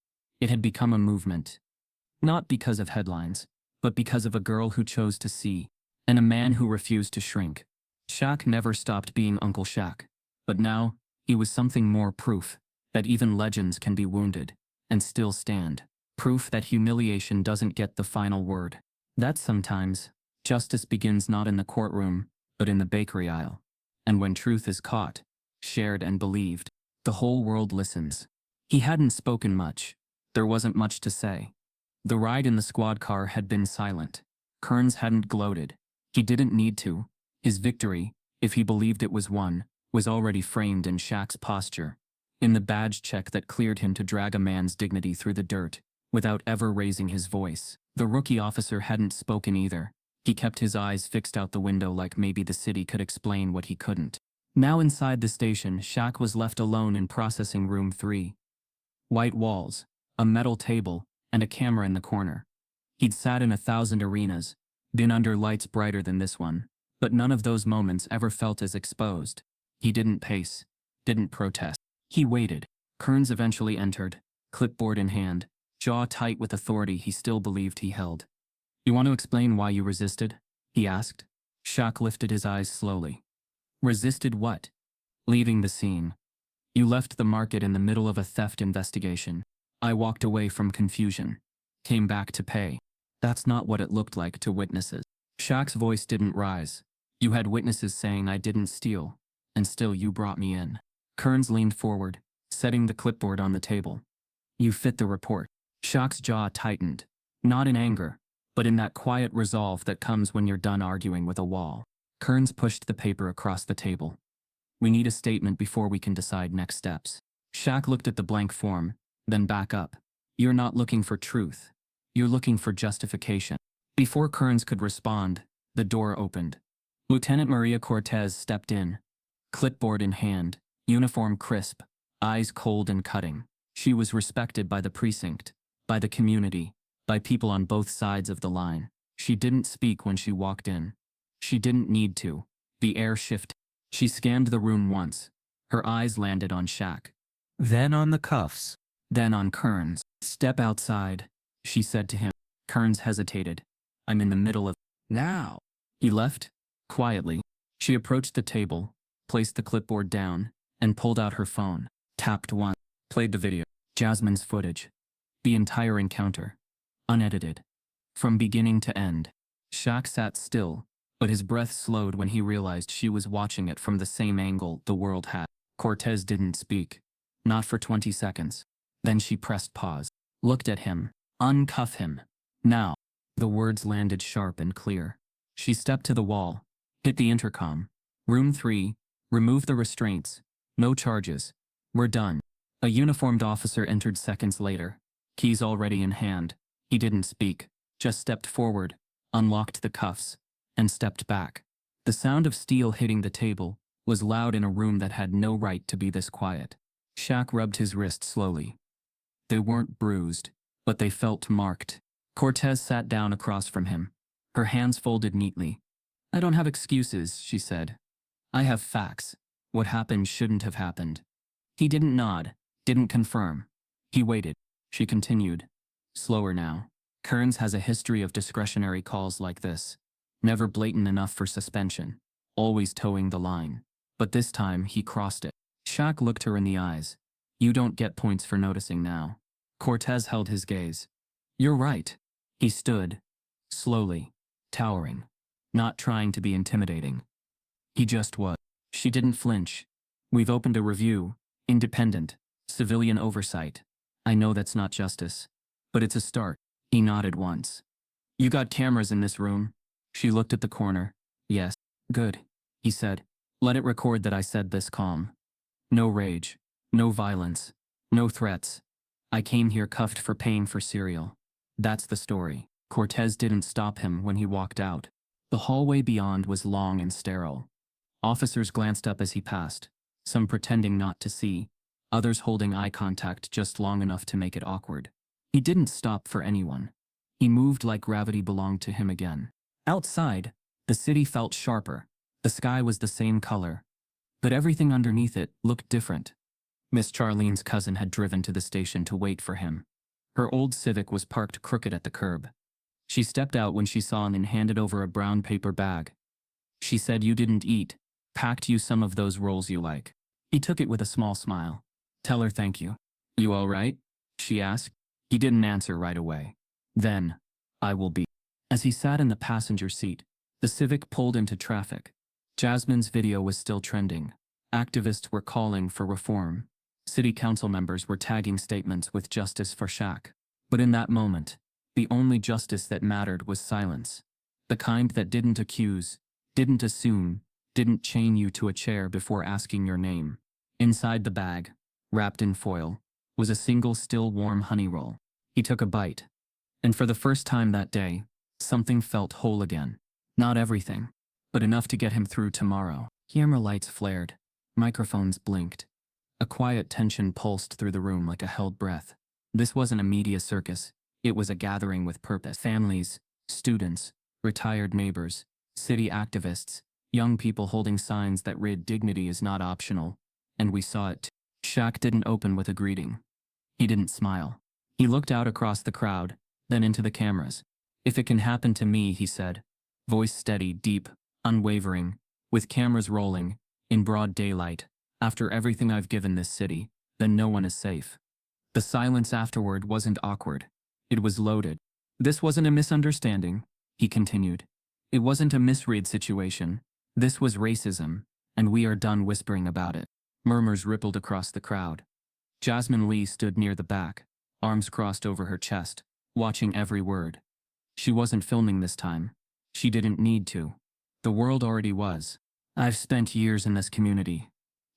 It had become a movement. Not because of headlines, but because of a girl who chose to see, and a man who refused to shrink. Shaq never stopped being Uncle Shaq. But now, he was something more, proof that even legends can be wounded and still stand. Proof that humiliation doesn't get the final word. That sometimes, justice begins not in the courtroom, but in the bakery aisle. And when truth is caught, shared and believed, the whole world listens. He hadn't spoken much. There wasn't much to say. The ride in the squad car had been silent. Kearns hadn't gloated. He didn't need to. His victory, if he believed it was won, was already framed in Shaq's posture, in the badge check that cleared him to drag a man's dignity through the dirt, without ever raising his voice. The rookie officer hadn't spoken either. He kept his eyes fixed out the window like maybe the city could explain what he couldn't. Now inside the station, Shaq was left alone in processing room 3. White walls, a metal table, and a camera in the corner. He'd sat in 1,000 arenas, been under lights brighter than this one, but none of those moments ever felt as exposed. He didn't pace, didn't protest. He waited. Kearns eventually entered, clipboard in hand, jaw tight with authority he still believed he held. You want to explain why you resisted? He asked. Shaq lifted his eyes slowly. Resisted what? Leaving the scene. You left the market in the middle of a theft investigation. I walked away from confusion. Came back to pay. That's not what it looked like to witnesses. Shaq's voice didn't rise. You had witnesses saying I didn't steal, and still you brought me in. Kearns leaned forward, setting the clipboard on the table. You fit the report. Shaq's jaw tightened, not in anger, but in that quiet resolve that comes when you're done arguing with a wall. Kearns pushed the paper across the table. We need a statement before we can decide next steps. Shaq looked at the blank form, then back up. You're not looking for truth. You're looking for justification. Before Kearns could respond, the door opened. Lieutenant Maria Cortez stepped in, clipboard in hand, uniform crisp, eyes cold and cutting. She was respected by the precinct, by the community, by people on both sides of the line. She didn't speak when she walked in. She didn't need to. The air shifted. She scanned the room once. Her eyes landed on Shaq. Then on the cuffs. Then on Kearns. Step outside, she said to him. Kearns hesitated. I'm in the middle of... Now. He left, quietly. She approached the table, placed the clipboard down, and pulled out her phone. Tapped once. Played the video. Jasmine's footage. The entire encounter. Unedited. From beginning to end. Shaq sat still, but his breath slowed when he realized she was watching it from the same angle the world had. Cortez didn't speak. Not for 20 seconds. Then she pressed pause. Looked at him. Uncuff him. Now. The words landed sharp and clear. She stepped to the wall. Hit the intercom. Room 3. Remove the restraints. No charges. We're done. A uniformed officer entered seconds later. Keys already in hand. He didn't speak. Just stepped forward, unlocked the cuffs, and stepped back. The sound of steel hitting the table was loud in a room that had no right to be this quiet. Shaq rubbed his wrist slowly. They weren't bruised, but they felt marked. Cortez sat down across from him, her hands folded neatly. I don't have excuses, she said. I have facts. What happened shouldn't have happened. He didn't nod, didn't confirm. He waited. She continued. Slower now. Kearns has a history of discretionary calls like this. Never blatant enough for suspension. Always towing the line. But this time, he crossed it. Shaq looked her in the eyes. You don't get points for noticing now. Cortez held his gaze. You're right. He stood. Slowly. Towering. Not trying to be intimidating. He just was. She didn't flinch. We've opened a review. Independent. Civilian oversight. I know that's not justice. But it's a start. He nodded once. You got cameras in this room? She looked at the corner. Yes. Good. He said. Let it record that I said this calm. No rage. No violence. No threats. I came here cuffed for paying for cereal. That's the story. Cortez didn't stop him when he walked out. The hallway beyond was long and sterile. Officers glanced up as he passed, some pretending not to see, others holding eye contact just long enough to make it awkward. He didn't stop for anyone. He moved like gravity belonged to him again. Outside, the city felt sharper. The sky was the same color, but everything underneath it looked different. Miss Charlene's cousin had driven to the station to wait for him. Her old Civic was parked crooked at the curb. She stepped out when she saw him and handed over a brown paper bag. She said, you didn't eat. Packed you some of those rolls you like. He took it with a small smile. Tell her thank you. You all right? She asked. He didn't answer right away. Then, I will be. As he sat in the passenger seat, the Civic pulled into traffic. Jasmine's video was still trending. Activists were calling for reform. City council members were tagging statements with justice for Shaq. But in that moment, the only justice that mattered was silence. The kind that didn't accuse, didn't assume, didn't chain you to a chair before asking your name. Inside the bag, wrapped in foil, was a single still warm honey roll. He took a bite. And for the first time that day, something felt whole again. Not everything, but enough to get him through tomorrow. Camera lights flared. Microphones blinked. A quiet tension pulsed through the room like a held breath. This wasn't a media circus. It was a gathering with purpose. Families, students, retired neighbors, city activists, young people holding signs that read dignity is not optional. And we saw it. Shaq didn't open with a greeting. He didn't smile. He looked out across the crowd, then into the cameras. If it can happen to me, he said. Voice steady, deep, unwavering, with cameras rolling, in broad daylight. After everything I've given this city, then no one is safe. The silence afterward wasn't awkward. It was loaded. This wasn't a misunderstanding, he continued. It wasn't a misread situation. This was racism, and we are done whispering about it. Murmurs rippled across the crowd. Jasmine Lee stood near the back, arms crossed over her chest, watching every word. She wasn't filming this time. She didn't need to. The world already was. I've spent years in this community,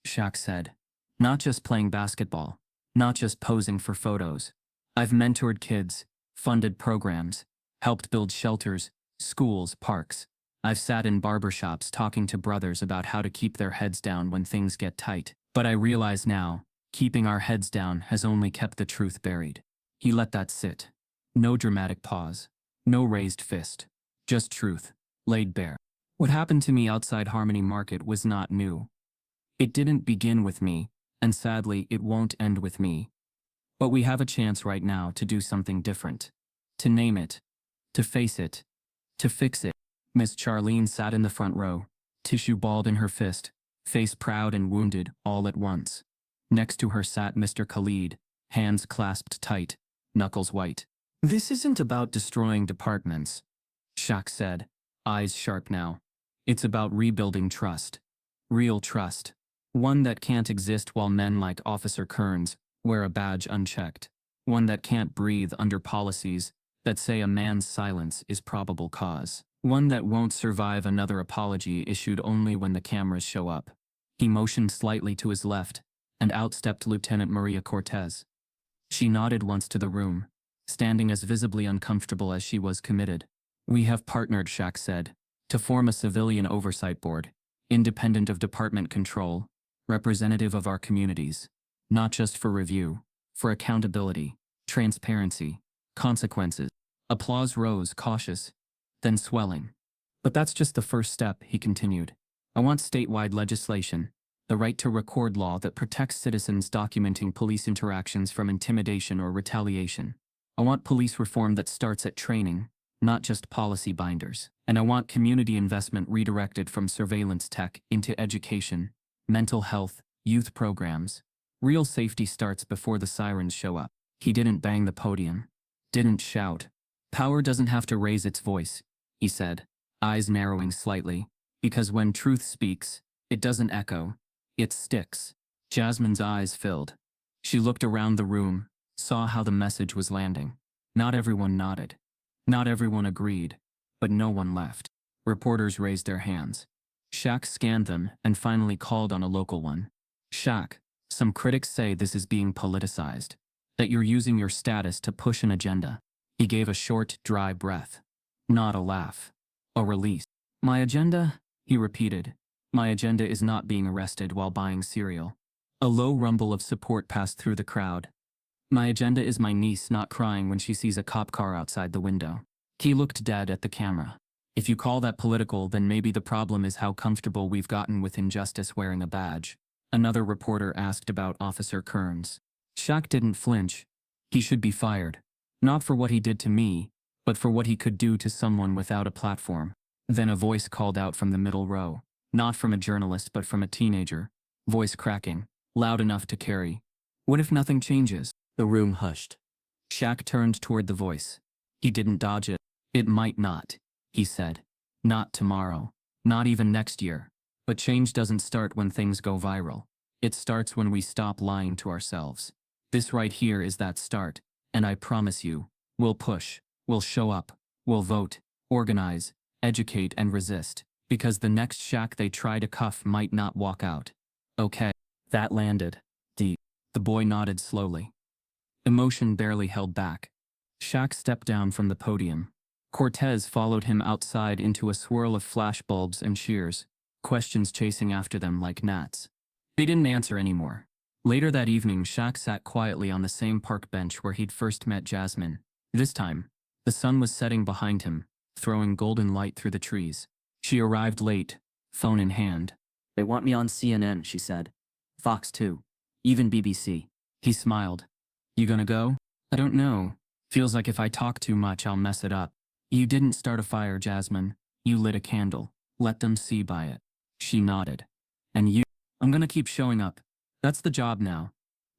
Shaq said. Not just playing basketball, not just posing for photos. I've mentored kids, funded programs, helped build shelters, schools, parks. I've sat in barbershops talking to brothers about how to keep their heads down when things get tight. But I realize now, keeping our heads down has only kept the truth buried. He let that sit. No dramatic pause. No raised fist. Just truth, laid bare. What happened to me outside Harmony Market was not new. It didn't begin with me, and sadly it won't end with me. But we have a chance right now to do something different. To name it. To face it. To fix it. Miss Charlene sat in the front row, tissue balled in her fist, face proud and wounded all at once. Next to her sat Mr. Khalid, hands clasped tight, knuckles white. This isn't about destroying departments, Shaq said, eyes sharp now. It's about rebuilding trust. Real trust. One that can't exist while men like Officer Kearns wear a badge unchecked. One that can't breathe under policies that say a man's silence is probable cause. One that won't survive another apology issued only when the cameras show up. He motioned slightly to his left, and out stepped Lieutenant Maria Cortez. She nodded once to the room, standing as visibly uncomfortable as she was committed. We have partnered, Shaq said, to form a civilian oversight board, independent of department control, representative of our communities. Not just for review, for accountability. Transparency. Consequences. Applause rose, cautious, then swelling. But that's just the first step, he continued. I want statewide legislation, the right to record law that protects citizens documenting police interactions from intimidation or retaliation. I want police reform that starts at training, not just policy binders. And I want community investment redirected from surveillance tech into education, mental health, youth programs. Real safety starts before the sirens show up. He didn't bang the podium. Didn't shout. Power doesn't have to raise its voice, he said, eyes narrowing slightly, because when truth speaks, it doesn't echo, it sticks. Jasmine's eyes filled. She looked around the room, saw how the message was landing. Not everyone nodded. Not everyone agreed, but no one left. Reporters raised their hands. Shaq scanned them and finally called on a local one. Shaq, some critics say this is being politicized, that you're using your status to push an agenda. He gave a short, dry breath. Not a laugh. A release. My agenda? He repeated. My agenda is not being arrested while buying cereal. A low rumble of support passed through the crowd. My agenda is my niece not crying when she sees a cop car outside the window. He looked dead at the camera. If you call that political, then maybe the problem is how comfortable we've gotten with injustice wearing a badge. Another reporter asked about Officer Kearns. Shaq didn't flinch. He should be fired. Not for what he did to me, but for what he could do to someone without a platform. Then a voice called out from the middle row. Not from a journalist but from a teenager. Voice cracking, loud enough to carry. What if nothing changes? The room hushed. Shaq turned toward the voice. He didn't dodge it. It might not, he said. Not tomorrow. Not even next year. But change doesn't start when things go viral. It starts when we stop lying to ourselves. This right here is that start, and I promise you, we'll push, we'll show up, we'll vote, organize, educate and resist, because the next Shaq they try to cuff might not walk out. Okay. That landed. The boy nodded slowly. Emotion barely held back. Shaq stepped down from the podium. Cortez followed him outside into a swirl of flashbulbs and cheers, questions chasing after them like gnats. They didn't answer anymore. Later that evening, Shaq sat quietly on the same park bench where he'd first met Jasmine. This time, the sun was setting behind him, throwing golden light through the trees. She arrived late, phone in hand. They want me on CNN, she said. Fox 2. Even BBC. He smiled. You gonna go? I don't know. Feels like if I talk too much, I'll mess it up. You didn't start a fire, Jasmine. You lit a candle. Let them see by it. She nodded. And you? I'm gonna keep showing up. That's the job now.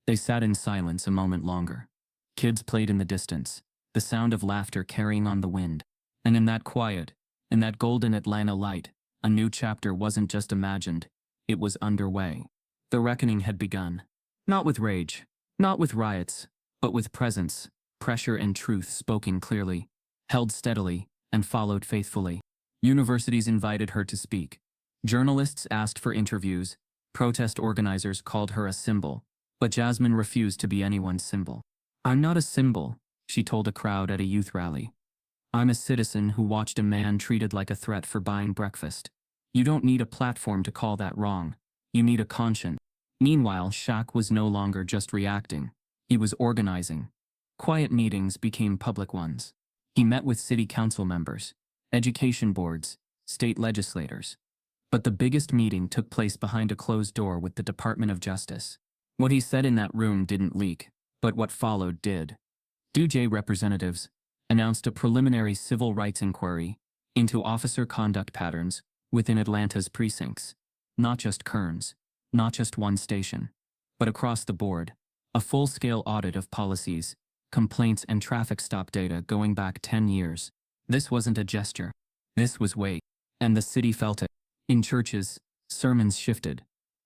They sat in silence a moment longer. Kids played in the distance, the sound of laughter carrying on the wind. And in that quiet, in that golden Atlanta light, a new chapter wasn't just imagined, it was underway. The reckoning had begun. Not with rage, not with riots, but with presence, pressure and truth spoken clearly, held steadily, and followed faithfully. Universities invited her to speak. Journalists asked for interviews. Protest organizers called her a symbol, but Jasmine refused to be anyone's symbol. I'm not a symbol, she told a crowd at a youth rally. I'm a citizen who watched a man treated like a threat for buying breakfast. You don't need a platform to call that wrong. You need a conscience. Meanwhile, Shaq was no longer just reacting. He was organizing. Quiet meetings became public ones. He met with city council members, education boards, state legislators. But the biggest meeting took place behind a closed door with the Department of Justice. What he said in that room didn't leak, but what followed did. DOJ representatives announced a preliminary civil rights inquiry into officer conduct patterns within Atlanta's precincts. Not just Kearns, not just one station, but across the board. A full-scale audit of policies, complaints and traffic stop data going back 10 years. This wasn't a gesture. This was weight. And the city felt it. In churches, sermons shifted.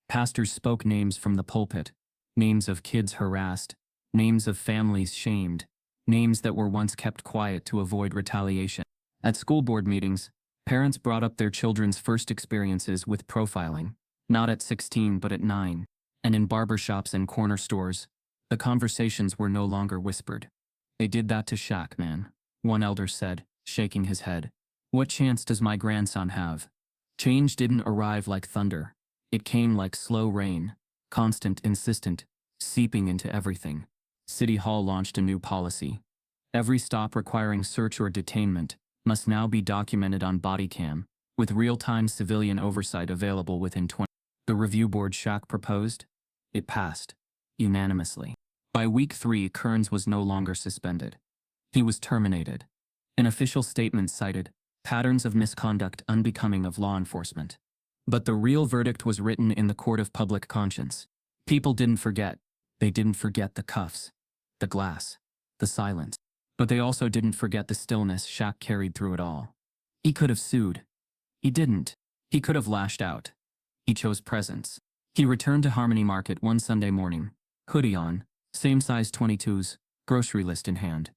Pastors spoke names from the pulpit, names of kids harassed, names of families shamed, names that were once kept quiet to avoid retaliation. At school board meetings, parents brought up their children's first experiences with profiling, not at 16 but at 9, and in barbershops and corner stores, the conversations were no longer whispered. They did that to Shaq, man, one elder said, shaking his head. What chance does my grandson have? Change didn't arrive like thunder. It came like slow rain, constant, insistent, seeping into everything. City Hall launched a new policy. Every stop requiring search or detainment must now be documented on body cam, with real-time civilian oversight available within 20. The review board Shaq proposed? It passed. Unanimously. By week 3, Kearns was no longer suspended. He was terminated. An official statement cited patterns of misconduct unbecoming of law enforcement. But the real verdict was written in the court of public conscience. People didn't forget. They didn't forget the cuffs, the glass, the silence. But they also didn't forget the stillness Shaq carried through it all. He could have sued. He didn't. He could have lashed out. He chose presence. He returned to Harmony Market one Sunday morning, hoodie on, same size 22s, grocery list in hand.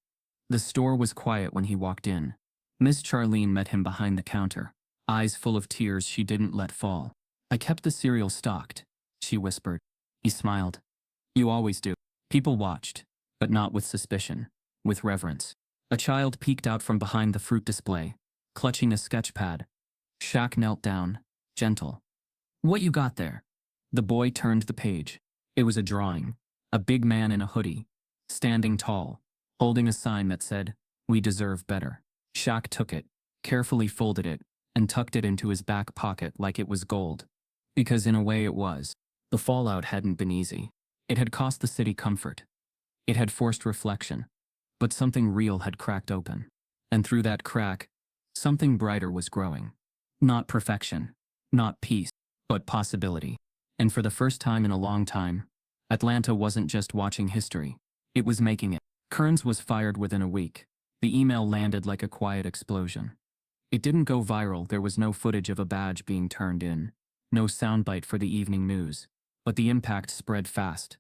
The store was quiet when he walked in. Miss Charlene met him behind the counter, eyes full of tears she didn't let fall. "I kept the cereal stocked," she whispered. He smiled. "You always do." People watched, but not with suspicion, with reverence. A child peeked out from behind the fruit display, clutching a sketch pad. Shaq knelt down, gentle. "What you got there?" The boy turned the page. It was a drawing. A big man in a hoodie, standing tall, holding a sign that said, "We deserve better." Shaq took it, carefully folded it, and tucked it into his back pocket like it was gold. Because in a way it was. The fallout hadn't been easy. It had cost the city comfort. It had forced reflection. But something real had cracked open. And through that crack, something brighter was growing. Not perfection, not peace, but possibility. And for the first time in a long time, Atlanta wasn't just watching history. It was making it. Kearns was fired within a week. The email landed like a quiet explosion. It didn't go viral. There was no footage of a badge being turned in, no soundbite for the evening news. But the impact spread fast.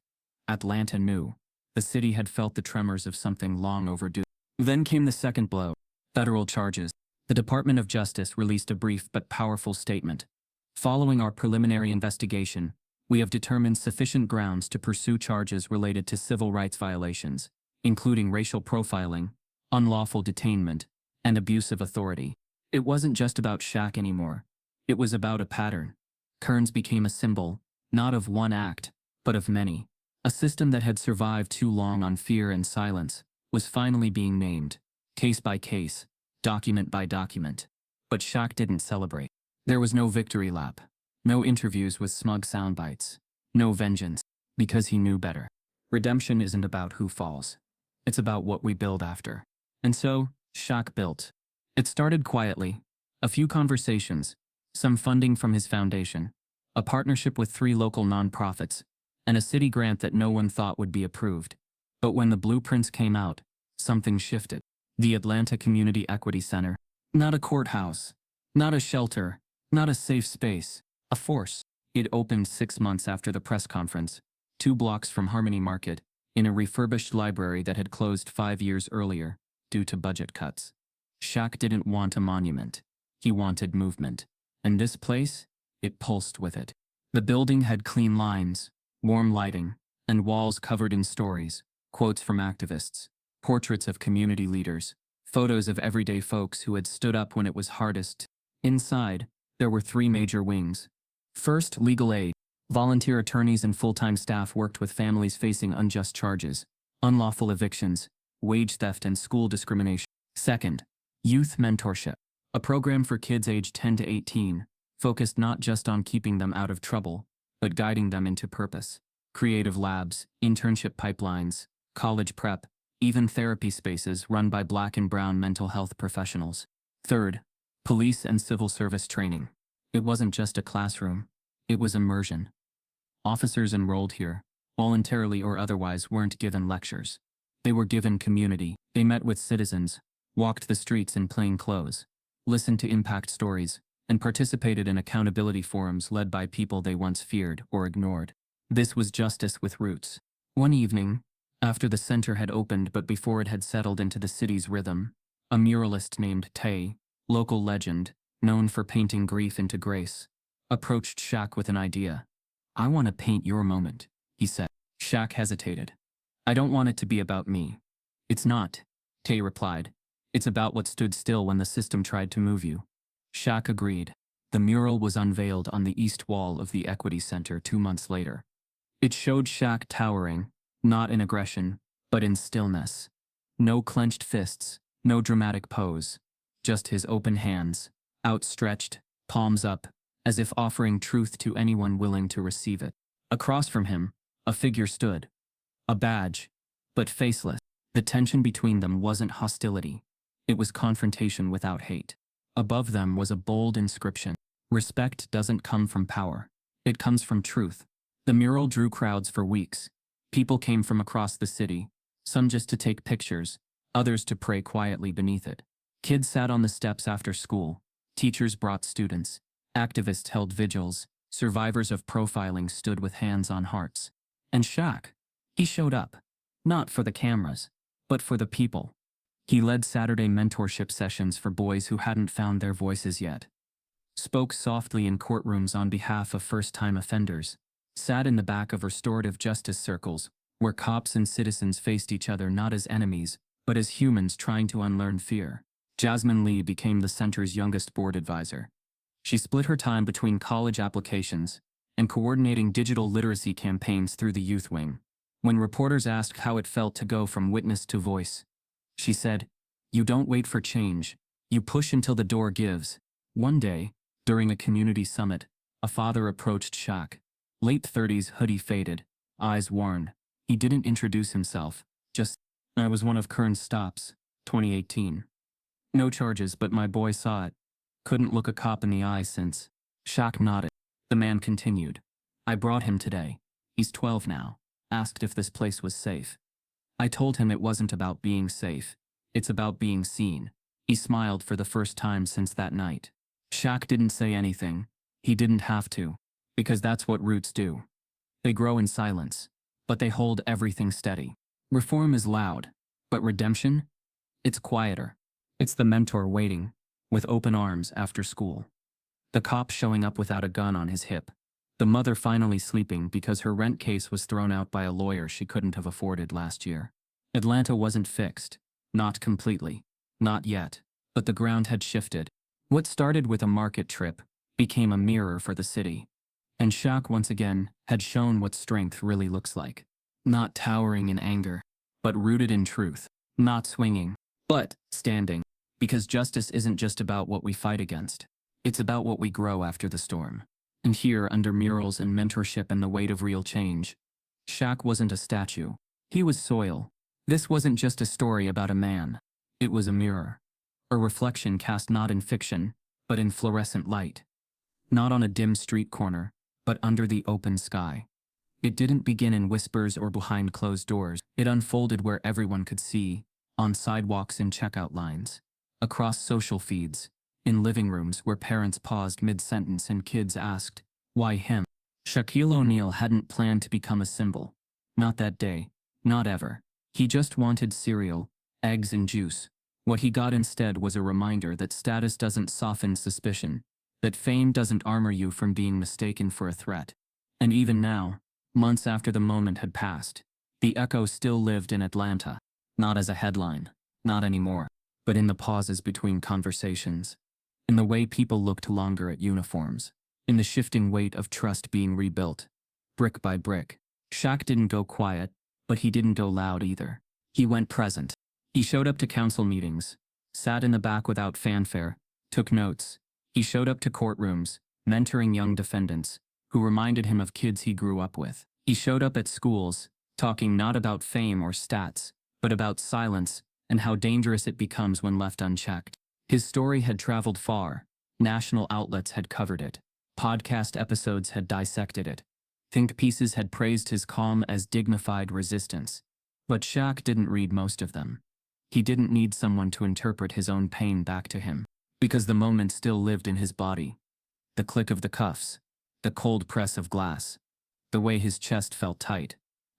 Atlanta knew. The city had felt the tremors of something long overdue. Then came the second blow. Federal charges. The Department of Justice released a brief but powerful statement. "Following our preliminary investigation, we have determined sufficient grounds to pursue charges related to civil rights violations, including racial profiling, unlawful detainment, and abuse of authority." It wasn't just about Shaq anymore. It was about a pattern. Kearns became a symbol, not of one act, but of many. A system that had survived too long on fear and silence was finally being named, case by case, document by document. But Shaq didn't celebrate. There was no victory lap, no interviews with smug soundbites, no vengeance, because he knew better. Redemption isn't about who falls. It's about what we build after. And so, Shaq built. It started quietly. A few conversations, some funding from his foundation, a partnership with 3 local nonprofits, and a city grant that no one thought would be approved. But when the blueprints came out, something shifted. The Atlanta Community Equity Center. Not a courthouse, not a shelter, not a safe space, a force. It opened 6 months after the press conference, 2 blocks from Harmony Market, in a refurbished library that had closed 5 years earlier, due to budget cuts. Shaq didn't want a monument. He wanted movement. And this place, it pulsed with it. The building had clean lines, warm lighting, and walls covered in stories, quotes from activists, portraits of community leaders, photos of everyday folks who had stood up when it was hardest. Inside, there were 3 major wings. First, legal aid. Volunteer attorneys and full-time staff worked with families facing unjust charges, unlawful evictions, wage theft, and school discrimination. Second, youth mentorship. A program for kids aged 10 to 18, focused not just on keeping them out of trouble, but guiding them into purpose. Creative labs, internship pipelines, college prep, even therapy spaces run by Black and brown mental health professionals. Third, police and civil service training. It wasn't just a classroom, it was immersion. Officers enrolled here, voluntarily or otherwise, weren't given lectures. They were given community. They met with citizens, walked the streets in plain clothes, listened to impact stories, and participated in accountability forums led by people they once feared or ignored. This was justice with roots. One evening, after the center had opened but before it had settled into the city's rhythm, a muralist named Tay, local legend, known for painting grief into grace, approached Shaq with an idea. "I want to paint your moment," he said. Shaq hesitated. "I don't want it to be about me." "It's not," Tay replied. "It's about what stood still when the system tried to move you." Shaq agreed. The mural was unveiled on the east wall of the Equity Center 2 months later. It showed Shaq towering, not in aggression, but in stillness. No clenched fists, no dramatic pose, just his open hands, outstretched, palms up, as if offering truth to anyone willing to receive it. Across from him, a figure stood. A badge, but faceless. The tension between them wasn't hostility. It was confrontation without hate. Above them was a bold inscription. Respect doesn't come from power. It comes from truth. The mural drew crowds for weeks. People came from across the city, some just to take pictures, others to pray quietly beneath it. Kids sat on the steps after school. Teachers brought students. Activists held vigils. Survivors of profiling stood with hands on hearts. And Shaq, he showed up. Not for the cameras, but for the people. He led Saturday mentorship sessions for boys who hadn't found their voices yet. Spoke softly in courtrooms on behalf of first-time offenders. Sat in the back of restorative justice circles, where cops and citizens faced each other not as enemies, but as humans trying to unlearn fear. Jasmine Lee became the center's youngest board advisor. She split her time between college applications and coordinating digital literacy campaigns through the youth wing. When reporters asked how it felt to go from witness to voice, she said, "You don't wait for change, you push until the door gives." One day, during a community summit, a father approached Shaq. Late 30s, hoodie faded, eyes worn. He didn't introduce himself, just, "I was one of Kearns' stops, 2018. No charges, but my boy saw it. Couldn't look a cop in the eye since." Shaq nodded. The man continued, "I brought him today. He's 12 now. Asked if this place was safe. I told him it wasn't about being safe. It's about being seen." He smiled for the first time since that night. Shaq didn't say anything. He didn't have to, because that's what roots do. They grow in silence, but they hold everything steady. Reform is loud, but redemption? It's quieter. It's the mentor waiting, with open arms after school. The cop showing up without a gun on his hip. The mother finally sleeping because her rent case was thrown out by a lawyer she couldn't have afforded last year. Atlanta wasn't fixed. Not completely. Not yet. But the ground had shifted. What started with a market trip became a mirror for the city. And Shaq once again had shown what strength really looks like. Not towering in anger, but rooted in truth. Not swinging, but standing. Because justice isn't just about what we fight against. It's about what we grow after the storm. And here, under murals and mentorship and the weight of real change, Shaq wasn't a statue. He was soil. This wasn't just a story about a man. It was a mirror. A reflection cast not in fiction, but in fluorescent light. Not on a dim street corner, but under the open sky. It didn't begin in whispers or behind closed doors. It unfolded where everyone could see, on sidewalks and checkout lines, across social feeds, in living rooms where parents paused mid-sentence and kids asked, "Why him?" Shaquille O'Neal hadn't planned to become a symbol. Not that day. Not ever. He just wanted cereal, eggs and juice. What he got instead was a reminder that status doesn't soften suspicion, that fame doesn't armor you from being mistaken for a threat. And even now, months after the moment had passed, the echo still lived in Atlanta. Not as a headline. Not anymore. But in the pauses between conversations. In the way people looked longer at uniforms. In the shifting weight of trust being rebuilt. Brick by brick. Shaq didn't go quiet, but he didn't go loud either. He went present. He showed up to council meetings, sat in the back without fanfare, took notes. He showed up to courtrooms, mentoring young defendants, who reminded him of kids he grew up with. He showed up at schools, talking not about fame or stats, but about silence and how dangerous it becomes when left unchecked. His story had traveled far. National outlets had covered it. Podcast episodes had dissected it. Think pieces had praised his calm as dignified resistance. But Shaq didn't read most of them. He didn't need someone to interpret his own pain back to him, because the moment still lived in his body. The click of the cuffs, the cold press of glass, the way his chest felt tight,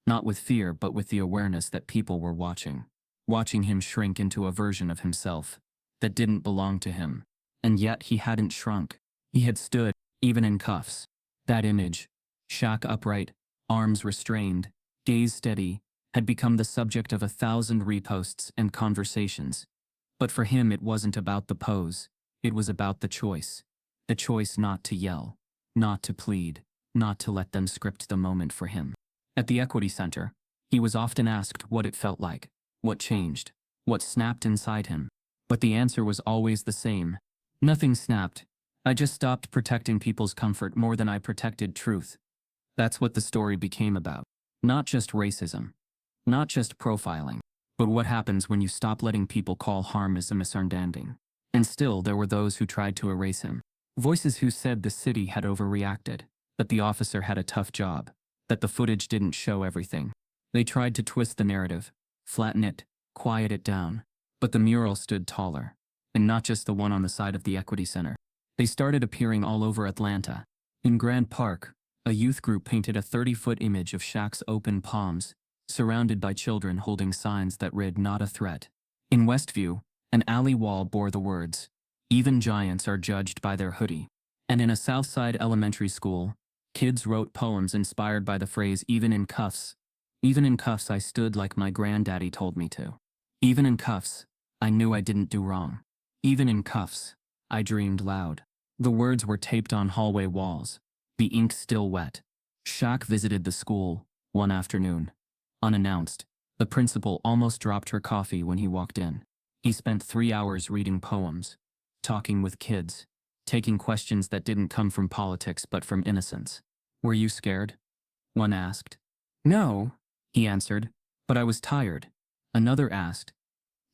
not with fear but with the awareness that people were watching him shrink into a version of himself that didn't belong to him. And yet he hadn't shrunk. He had stood, even in cuffs. That image, Shaq upright, arms restrained, gaze steady, had become the subject of 1,000 reposts and conversations. But for him it wasn't about the pose, it was about the choice. The choice not to yell, not to plead, not to let them script the moment for him. At the Equity Center, He was often asked what it felt like, what changed, what snapped inside him. But the answer was always the same. Nothing snapped. I just stopped protecting people's comfort more than I protected truth. That's what the story became about. Not just racism. Not just profiling. But what happens when you stop letting people call harm as a misunderstanding. And still, there were those who tried to erase him. Voices who said the city had overreacted, that the officer had a tough job, that the footage didn't show everything. They tried to twist the narrative, flatten it, quiet it down. But the mural stood taller. And not just the one on the side of the Equity Center. They started appearing all over Atlanta. In Grand Park, a youth group painted a 30-foot image of Shaq's open palms, surrounded by children holding signs that read "Not a Threat." In Westview, an alley wall bore the words, "Even giants are judged by their hoodie." And in a Southside elementary school, kids wrote poems inspired by the phrase "Even in cuffs." Even in cuffs I stood like my granddaddy told me to. Even in cuffs, I knew I didn't do wrong. Even in cuffs, I dreamed loud. The words were taped on hallway walls, the ink still wet. Shaq visited the school one afternoon. Unannounced, the principal almost dropped her coffee when he walked in. He spent 3 hours reading poems, talking with kids, taking questions that didn't come from politics but from innocence. "Were you scared?" one asked. "No," he answered, "but I was tired." Another asked,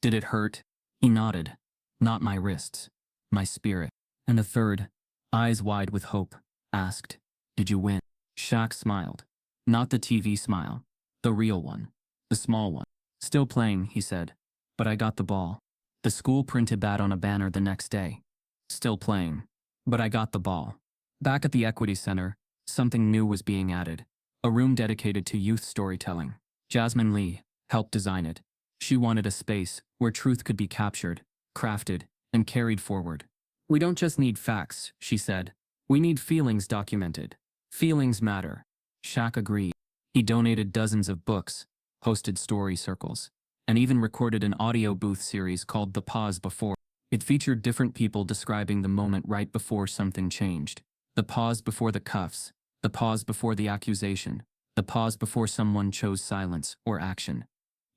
"Did it hurt?" He nodded. "Not my wrists, my spirit." And a third, eyes wide with hope, asked, "Did you win?" Shaq smiled. Not the TV smile. The real one. The small one. "Still playing," he said. "But I got the ball." The school printed that on a banner the next day. "Still playing. But I got the ball." Back at the Equity Center, something new was being added. A room dedicated to youth storytelling. Jasmine Lee helped design it. She wanted a space where truth could be captured, crafted, and carried forward. "We don't just need facts," she said. "We need feelings documented. Feelings matter." Shaq agreed. He donated dozens of books, hosted story circles, and even recorded an audio booth series called The Pause Before. It featured different people describing the moment right before something changed. The pause before the cuffs, the pause before the accusation, the pause before someone chose silence or action.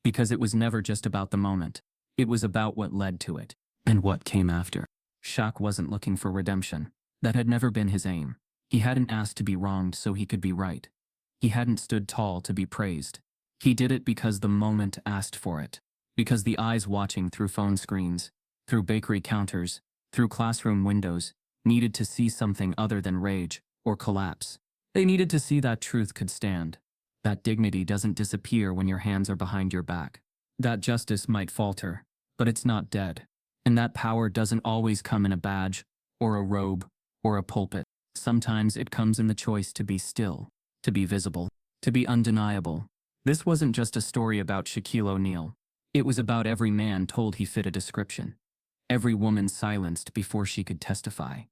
Because it was never just about the moment. It was about what led to it, and what came after. Shaq wasn't looking for redemption. That had never been his aim. He hadn't asked to be wronged so he could be right. He hadn't stood tall to be praised. He did it because the moment asked for it. Because the eyes watching through phone screens, through bakery counters, through classroom windows, needed to see something other than rage or collapse. They needed to see that truth could stand. That dignity doesn't disappear when your hands are behind your back. That justice might falter, but it's not dead. And that power doesn't always come in a badge, or a robe, or a pulpit. Sometimes it comes in the choice to be still, to be visible, to be undeniable. This wasn't just a story about Shaquille O'Neal. It was about every man told he fit a description. Every woman silenced before she could testify.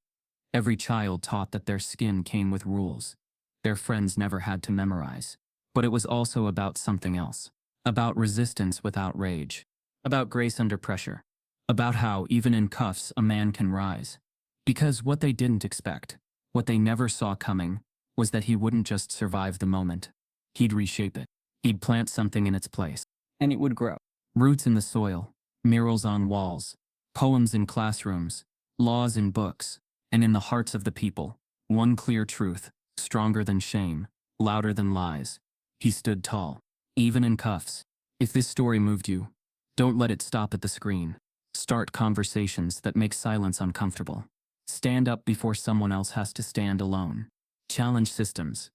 Every child taught that their skin came with rules. Their friends never had to memorize. But it was also about something else. About resistance without rage. About grace under pressure. About how, even in cuffs, a man can rise. Because what they didn't expect, what they never saw coming, was that he wouldn't just survive the moment. He'd reshape it. He'd plant something in its place. And it would grow. Roots in the soil, murals on walls, poems in classrooms, laws in books, and in the hearts of the people. One clear truth, stronger than shame, louder than lies. He stood tall, even in cuffs. If this story moved you, don't let it stop at the screen. Start conversations that make silence uncomfortable. Stand up before someone else has to stand alone. Challenge systems,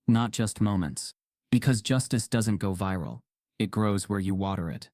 not just moments. Because justice doesn't go viral. It grows where you water it.